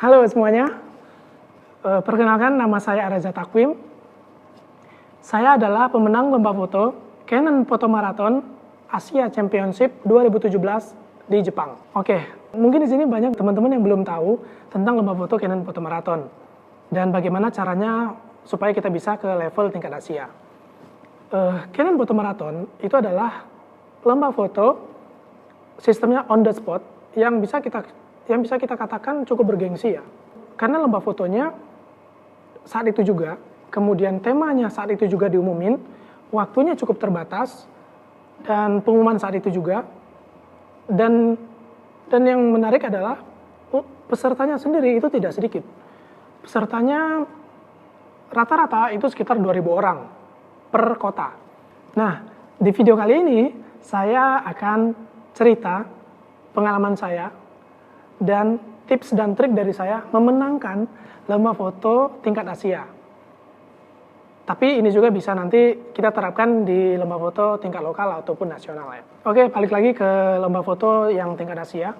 Halo semuanya, perkenalkan nama saya Reza Takwim. Saya adalah pemenang lomba foto Canon Photo Marathon Asia Championship 2017 di Jepang. Oke, mungkin di sini banyak teman-teman yang belum tahu tentang lomba foto Canon Photo Marathon dan bagaimana caranya supaya kita bisa ke level tingkat Asia. Canon Photo Marathon itu adalah lomba foto sistemnya on the spot yang bisa kita katakan cukup bergengsi ya. Karena lomba fotonya saat itu juga, kemudian temanya saat itu juga diumumin, waktunya cukup terbatas dan pengumuman saat itu juga. Dan yang menarik adalah pesertanya sendiri itu tidak sedikit. Pesertanya rata-rata itu sekitar 2.000 orang per kota. Nah, di video kali ini saya akan cerita pengalaman saya dan tips dan trik dari saya memenangkan lomba foto tingkat Asia. Tapi ini juga bisa nanti kita terapkan di lomba foto tingkat lokal ataupun nasional ya. Oke, balik lagi ke lomba foto yang tingkat Asia.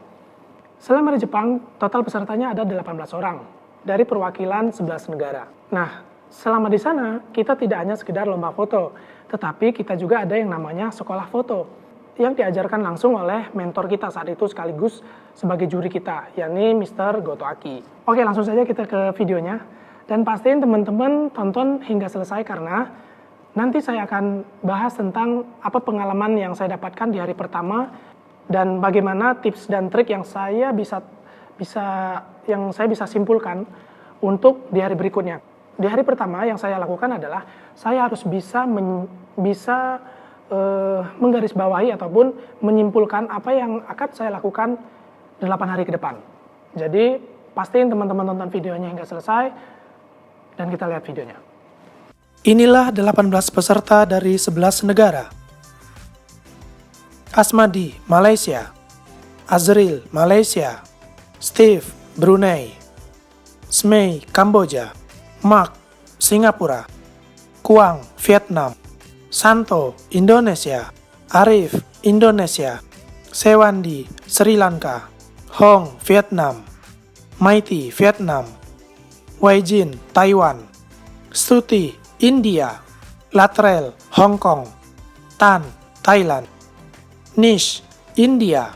Selama di Jepang, total pesertanya ada 18 orang dari perwakilan 11 negara. Nah, selama di sana, kita tidak hanya sekedar lomba foto, tetapi kita juga ada yang namanya sekolah foto, yang diajarkan langsung oleh mentor kita saat itu sekaligus sebagai juri kita, yakni Mr. Goto Aki. Oke, langsung saja kita ke videonya. Dan pastiin teman-teman tonton hingga selesai karena nanti saya akan bahas tentang apa pengalaman yang saya dapatkan di hari pertama dan bagaimana tips dan trik yang saya bisa simpulkan untuk di hari berikutnya. Di hari pertama yang saya lakukan adalah saya harus bisa menggarisbawahi ataupun menyimpulkan apa yang akan saya lakukan 8 hari ke depan. Jadi pastiin teman-teman tonton videonya hingga selesai dan kita lihat videonya. Inilah 18 peserta dari 11 negara. Asmadi, Malaysia. Azril, Malaysia. Steve, Brunei. Smei, Kamboja. Mark, Singapura. Kuang, Vietnam. Santo, Indonesia. Arif, Indonesia. Sewandi, Sri Lanka. Hong, Vietnam. Maiti, Vietnam. Waijin, Taiwan. Stuti, India. Latrell, Hong Kong. Tan, Thailand. Nish, India.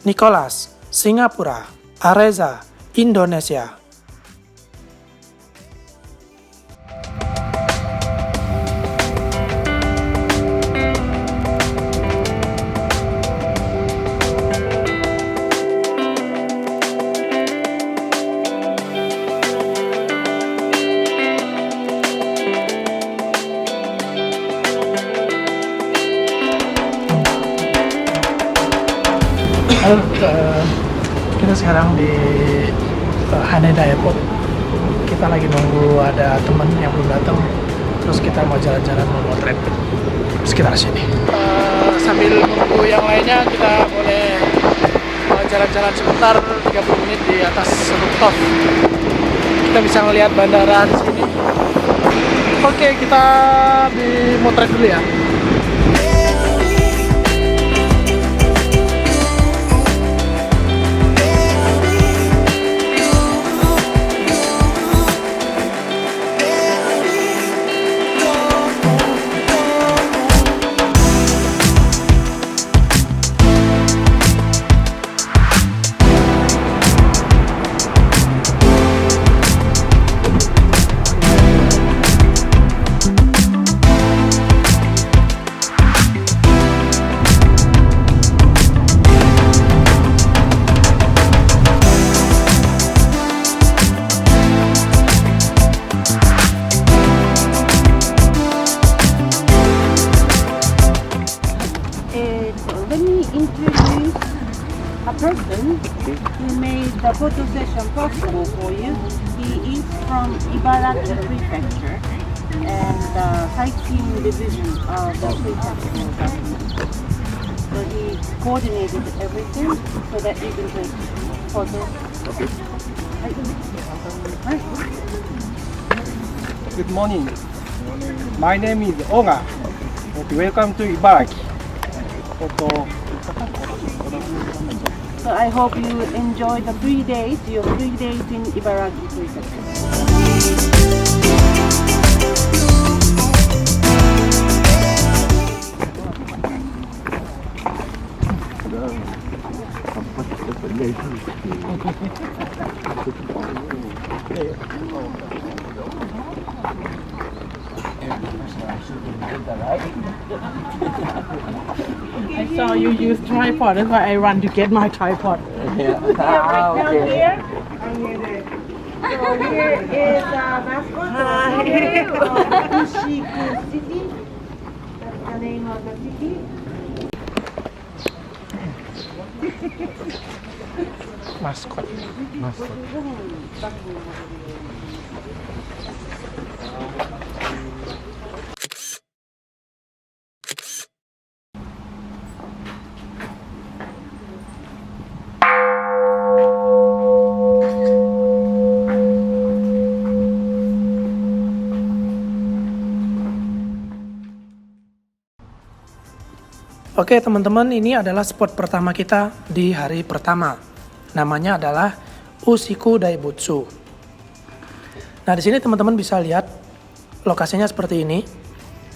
Nicholas, Singapura. Areza, Indonesia. Halo, kita sekarang di Haneda Airport. Kita lagi nunggu ada teman yang belum datang. Terus kita mau jalan-jalan, mau motret sekitar sini. Sambil nunggu yang lainnya, kita boleh jalan-jalan sebentar 30 menit di atas rooftop. Kita bisa ngelihat bandara di sini. Oke, kita di motret dulu ya. Person who made the photo session possible for you. He is from Ibaraki Prefecture and the sightseeing division of the prefecture government. So he coordinated everything so that you can take photos. Okay. Right. Good morning. My name is Oga. Okay, welcome to Ibaraki. So I hope you enjoy the 3 days, your 3 days in Ibaraki Prefecture. I saw you use tripod, that's why I run to get my tripod. Here. So here is mascot of Kushiku City. That's the name of the city. Maskot. Oke teman-teman, ini adalah spot pertama kita di hari pertama. Namanya adalah Usiku Daibutsu. Nah, di sini teman-teman bisa lihat lokasinya seperti ini.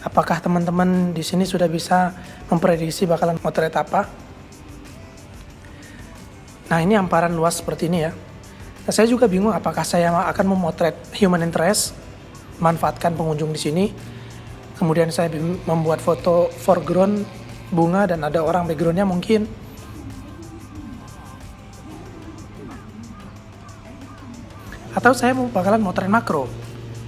Apakah teman-teman di sini sudah bisa memprediksi bakalan motret apa? Nah, ini hamparan luas seperti ini ya. Nah, saya juga bingung apakah saya akan memotret human interest, manfaatkan pengunjung di sini. Kemudian saya membuat foto foreground bunga dan ada orang backgroundnya mungkin. Atau saya bakalan motret makro.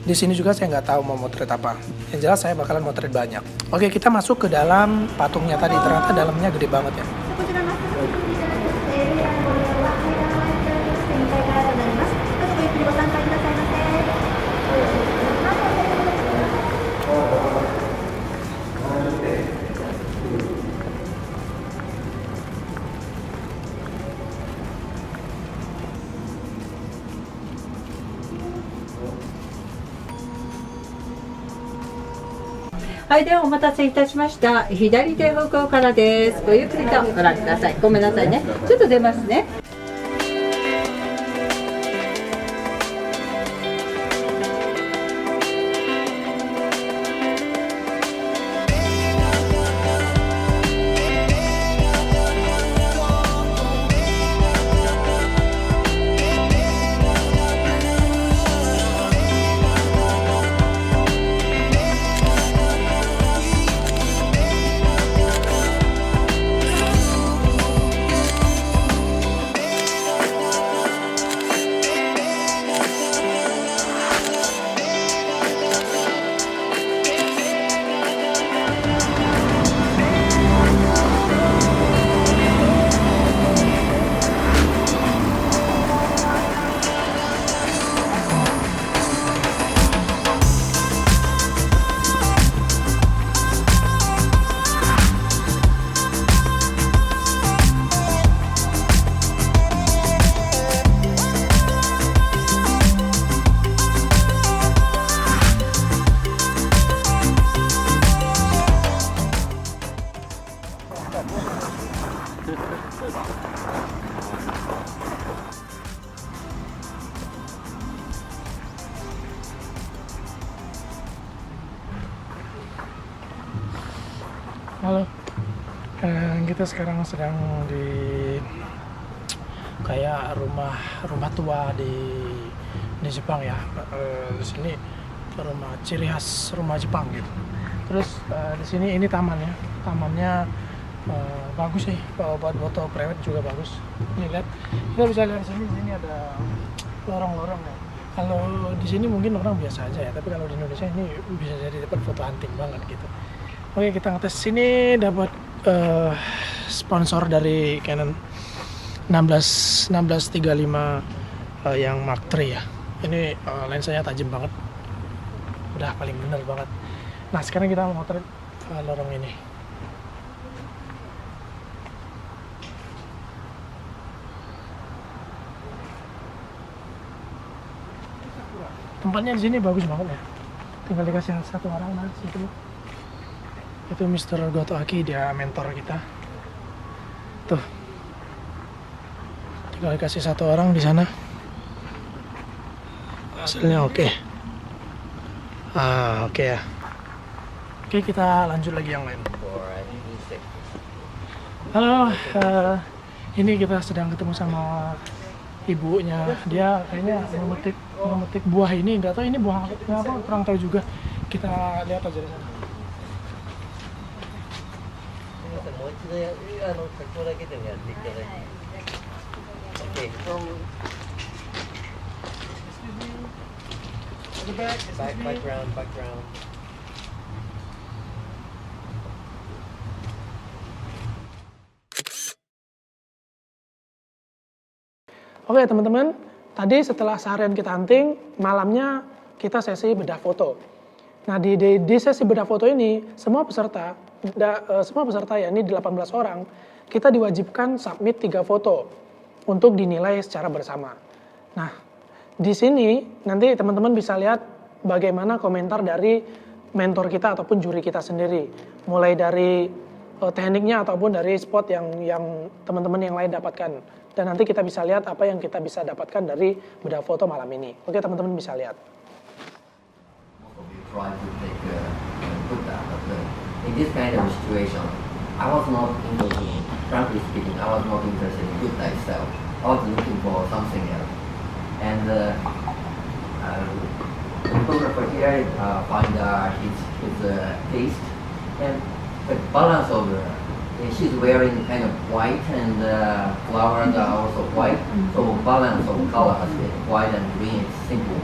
Di sini juga saya nggak tahu mau motret apa. Yang jelas saya bakalan motret banyak. Oke, kita masuk ke dalam patungnya tadi. Ternyata dalamnya gede banget ya.はい、ではお待たせいたしました。左手方向からです。ごゆっくりとご覧ください。ごめんなさいね。ちょっと出ますね。Halo, kita sekarang sedang di kayak rumah tua di Jepang ya. Di sini rumah ciri khas rumah Jepang gitu. Terus di sini ini taman ya, tamannya bagus sih, buat foto private juga bagus. Ini lihat, kita bisa lihat di sini ada lorong-lorong ya. Kalau di sini mungkin orang biasa aja ya, tapi kalau di Indonesia ini bisa jadi tempat foto antik banget gitu. Oke, kita ngetes sini dapat sponsor dari Canon 1635 yang Mark III ya. Ini lensanya tajam banget, udah paling bener banget. Nah sekarang kita mau motret lorong ini. Tempatnya di sini bagus banget ya. Tinggal dikasih satu orang nah situ. Itu Mr. Goto Aki, dia mentor kita. Tuh. Tinggal kasih satu orang di sana. Hasilnya oke. Oke ya. Oke, kita lanjut lagi yang lain. Halo, ini kita sedang ketemu sama ibunya. Dia kayaknya memetik buah ini. Nggak tahu ini buah apa, kurang tahu juga. Kita lihat aja di sana. Background. Oke teman-teman, tadi setelah seharian kita hunting, malamnya kita sesi bedah foto. Nah di sesi bedah foto ini, semua peserta ya ini 18 orang, kita diwajibkan submit 3 foto untuk dinilai secara bersama. Nah di sini nanti teman-teman bisa lihat bagaimana komentar dari mentor kita ataupun juri kita sendiri, mulai dari tekniknya ataupun dari spot yang teman-teman yang lain dapatkan. Dan nanti kita bisa lihat apa yang kita bisa dapatkan dari bedah foto malam ini. Oke teman-teman bisa lihat. Try to take good that, but in this kind of situation, I was not interested. Frankly speaking, I was not interested in good itself. I was looking for something else. And the photographer here find his taste and the balance of. She's wearing kind of white and flowers are also white, so balance of color has been white and green. It's simple,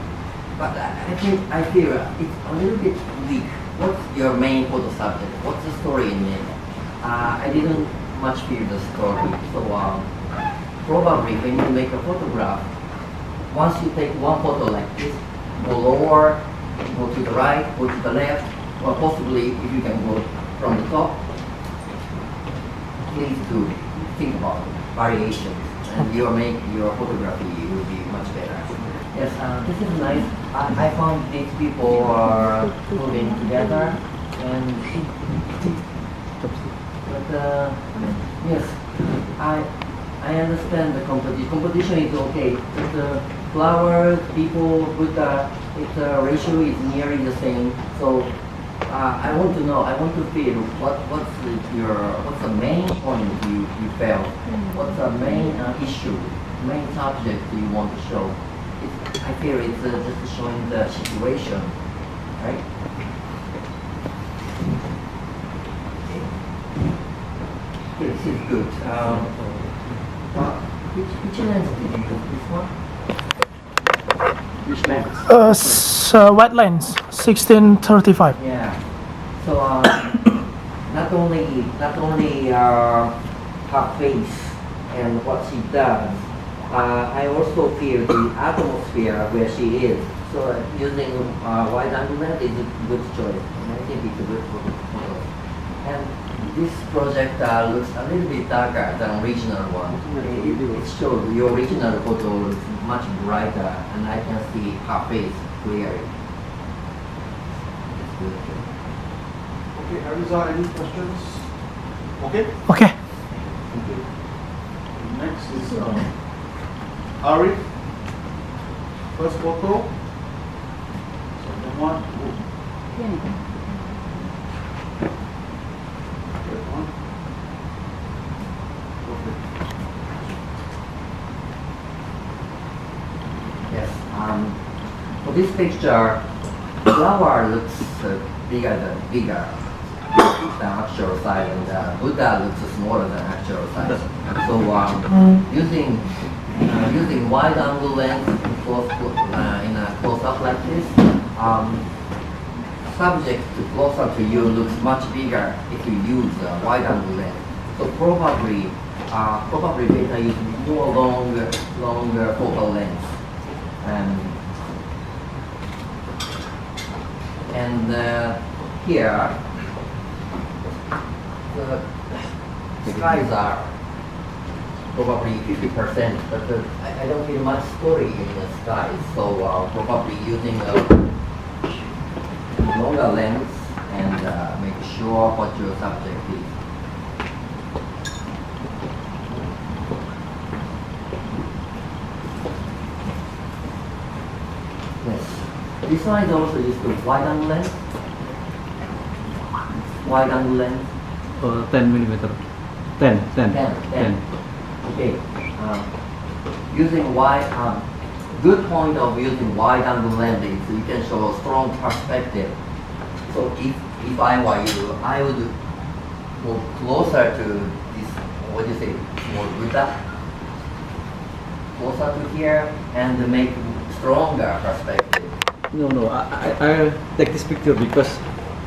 but I feel it's a little bit weak. What's your main photo subject? What's the story in it? I didn't much feel the story, so probably when you make a photograph, once you take one photo like this, go lower, go to the right, go to the left, or possibly if you can go from the top. Please do think about variations, and your photography will be much better. Yes, this is nice. I found these people are moving together, and but yes, I understand the competition. Competition is okay. The flowers, people with its ratio is nearly the same. So. I want to know. I want to feel what's the main point you felt? What's the main issue, main subject you want to show? I feel it's just showing the situation, right? Okay, this is good. Which lens did you use? This one? Which lens? White lens, 1635. Yeah. So not only her face and what she does, I also feel the atmosphere where she is. So using wide angle lens is a good choice, and I think it's a good photo. And this project looks a little bit darker than original one. It shows your original photo is much brighter, and I can see her face clearly. It's good. Okay, Ariza, any questions? Okay. Oke. Next is Arif. First photo. Second one. Third one. Okay. Yes. For this picture, flower looks bigger than actual size, and Buddha looks smaller than actual size. So using wide angle lens in a close up like this, subject closer to you looks much bigger if you use a wide angle lens. So probably better use more longer focal length. And here the skies are probably 50%, but I don't feel much story in the sky, so probably using a longer lens and make sure what your subject is. Yes. This one is also used to wide angle lens. Wide angle lens. 10 millimeter. 10. 10. Okay. Using wide, good point of using wide angle lens is you can show a strong perspective. So if I were you, I would move closer to this, what do you say, more Buddha? Closer to here and make stronger perspective. No, I take this picture because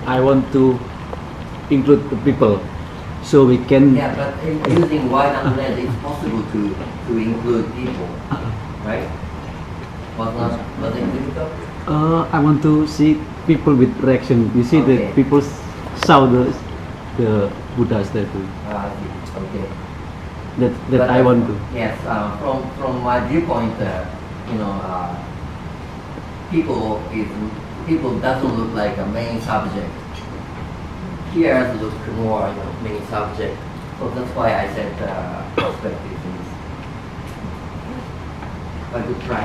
I want to include the people, so we can. Yeah, but using wide angle lens, it's possible to include people, right? Was it difficult? I want to see people with reaction. You see, Okay. the people saw the Buddha statue. I see. Okay. That But, I want to. Yes, from my viewpoint, people doesn't look like a main subject. Here look more main subject. So that's why I said perspective is a good try.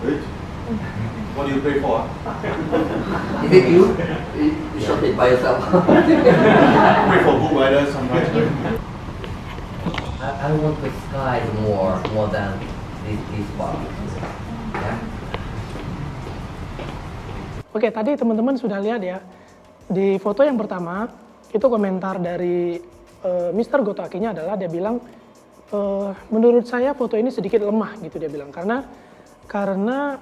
Great. What do you pay for? Is it you? You shot it by yourself. Pay for book riders sometimes. I want the sky more than this part. Yeah. Oke, tadi teman-teman sudah lihat ya, di foto yang pertama, itu komentar dari Mr. Goto Akinya adalah dia bilang, menurut saya foto ini sedikit lemah gitu dia bilang, karena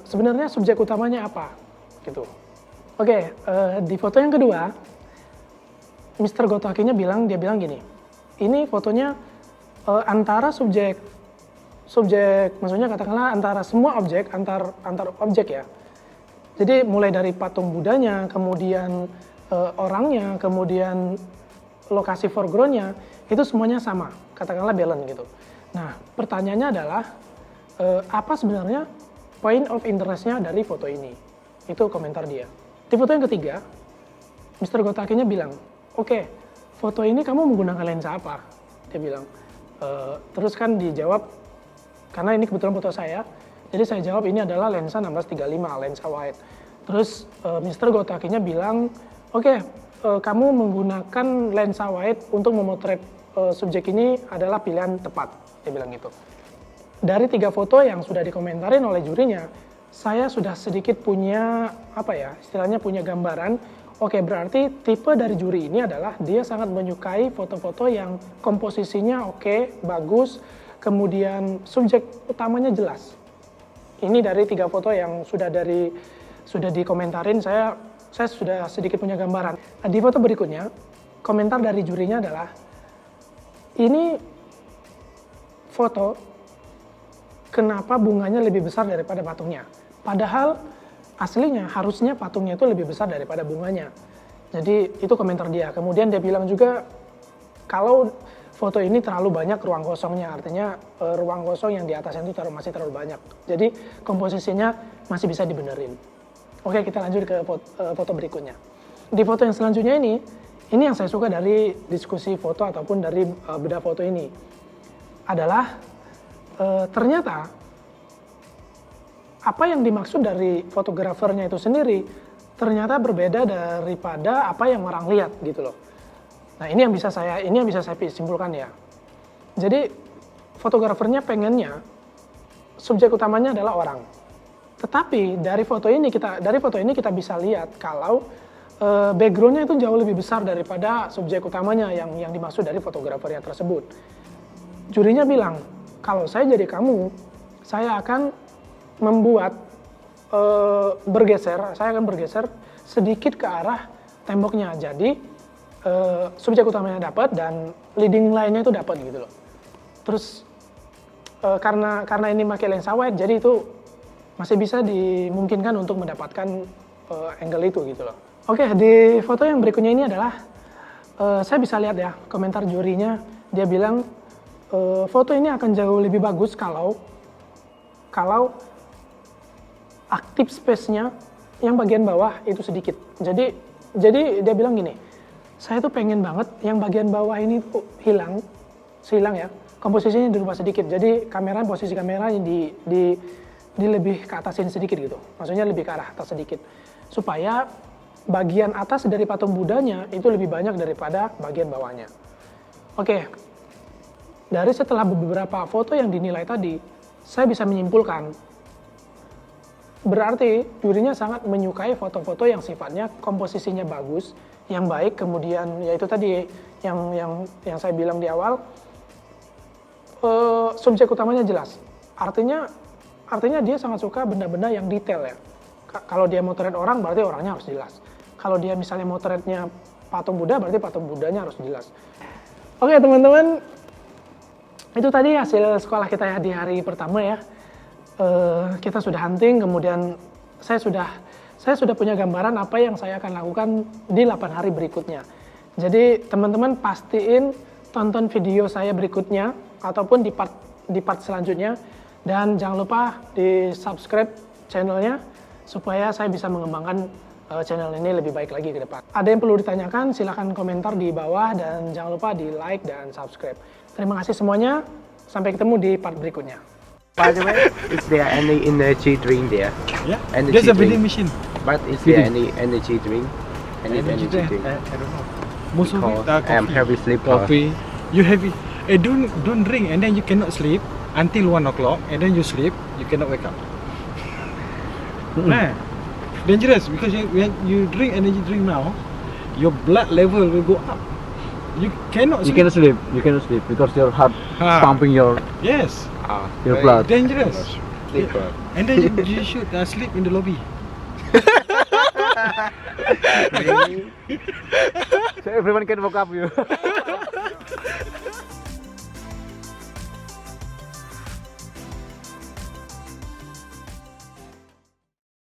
sebenarnya subjek utamanya apa gitu. Oke, di foto yang kedua, Mr. Goto Akinya dia bilang gini, ini fotonya antara subjek, maksudnya katakanlah antara semua objek, antar objek ya. Jadi mulai dari patung Budanya, kemudian orangnya, kemudian lokasi foregroundnya, itu semuanya sama, katakanlah balance gitu. Nah, pertanyaannya adalah apa sebenarnya point of interest-nya dari foto ini? Itu komentar dia. Di foto yang ketiga, Mr. Goto Akinya bilang, oke, foto ini kamu menggunakan lensa apa? Dia bilang. Terus kan dijawab, karena ini kebetulan foto saya, jadi saya jawab ini adalah lensa 1635, lensa wide. Terus Mr. Goto Akinya bilang, oke, kamu menggunakan lensa wide untuk memotret subjek ini adalah pilihan tepat. Dia bilang gitu. Dari 3 foto yang sudah dikomentarin oleh jurinya, saya sudah sedikit punya, istilahnya punya gambaran. Oke, berarti tipe dari juri ini adalah dia sangat menyukai foto-foto yang komposisinya oke, bagus, kemudian subjek utamanya jelas. Ini dari 3 foto yang sudah dikomentarin, saya sudah sedikit punya gambaran. Nah, di foto berikutnya, komentar dari jurinya adalah, ini foto kenapa bunganya lebih besar daripada patungnya? Padahal aslinya harusnya patungnya itu lebih besar daripada bunganya. Jadi itu komentar dia. Kemudian dia bilang juga kalau foto ini terlalu banyak ruang kosongnya, artinya ruang kosong yang di atasnya itu masih terlalu banyak. Jadi komposisinya masih bisa dibenerin. Oke, kita lanjut ke foto berikutnya. Di foto yang selanjutnya ini yang saya suka dari diskusi foto ataupun dari bedah foto ini adalah ternyata apa yang dimaksud dari fotografernya itu sendiri ternyata berbeda daripada apa yang orang lihat gitu loh. Nah, ini yang bisa saya simpulkan ya. Jadi fotografernya pengennya subjek utamanya adalah orang. Tetapi dari foto ini kita bisa lihat kalau backgroundnya itu jauh lebih besar daripada subjek utamanya yang dimaksud dari fotografernya tersebut. Jurinya bilang, kalau saya jadi kamu, saya akan membuat bergeser sedikit ke arah temboknya. Jadi subjek utamanya dapat dan leading line-nya itu dapat gitu loh. Terus karena ini pakai lensa wide, jadi itu masih bisa dimungkinkan untuk mendapatkan angle itu gitu loh. Oke, di foto yang berikutnya ini adalah saya bisa lihat ya komentar jurinya, dia bilang foto ini akan jauh lebih bagus kalau aktif space-nya yang bagian bawah itu sedikit. Jadi dia bilang gini, saya tuh pengen banget yang bagian bawah ini tuh hilang ya, komposisinya dirubah sedikit. Jadi posisi kameranya lebih ke atasin sedikit gitu. Maksudnya lebih ke arah atas sedikit. Supaya bagian atas dari patung Budanya itu lebih banyak daripada bagian bawahnya. Oke, dari setelah beberapa foto yang dinilai tadi, saya bisa menyimpulkan berarti jurinya sangat menyukai foto-foto yang sifatnya komposisinya bagus, yang baik, kemudian yaitu tadi yang saya bilang di awal, subjek utamanya jelas. Artinya dia sangat suka benda-benda yang detail ya. Kalau dia motret orang berarti orangnya harus jelas. Kalau dia misalnya motretnya patung Buddha berarti patung Buddhanya harus jelas. Oke teman-teman, itu tadi hasil sekolah kita ya di hari pertama ya. Kita sudah hunting, kemudian saya sudah punya gambaran apa yang saya akan lakukan di 8 hari berikutnya. Jadi teman-teman pastiin tonton video saya berikutnya ataupun di part selanjutnya, dan jangan lupa di subscribe channelnya supaya saya bisa mengembangkan channel ini lebih baik lagi ke depan. Ada yang perlu ditanyakan silahkan komentar di bawah, dan jangan lupa di like dan subscribe. Terima kasih semuanya, sampai ketemu di part berikutnya. By the way, is there any energy drink there? Yeah, Energy there's a drink. vending machine. But is there any energy drink? Any energy drink? I don't know. Most of it Because are I'm coffee. heavy sleeper. Coffee. You have it. Don't drink, and then you cannot sleep until 1 o'clock, and then you sleep. You cannot wake up. Nah, dangerous because when you drink energy drink now, your blood level will go up. You cannot You sleep. cannot sleep. You cannot sleep because your heart pumping your Yes, your blood. dangerous. Sleeper. And then you should sleep in the lobby. So everyone can wake up you.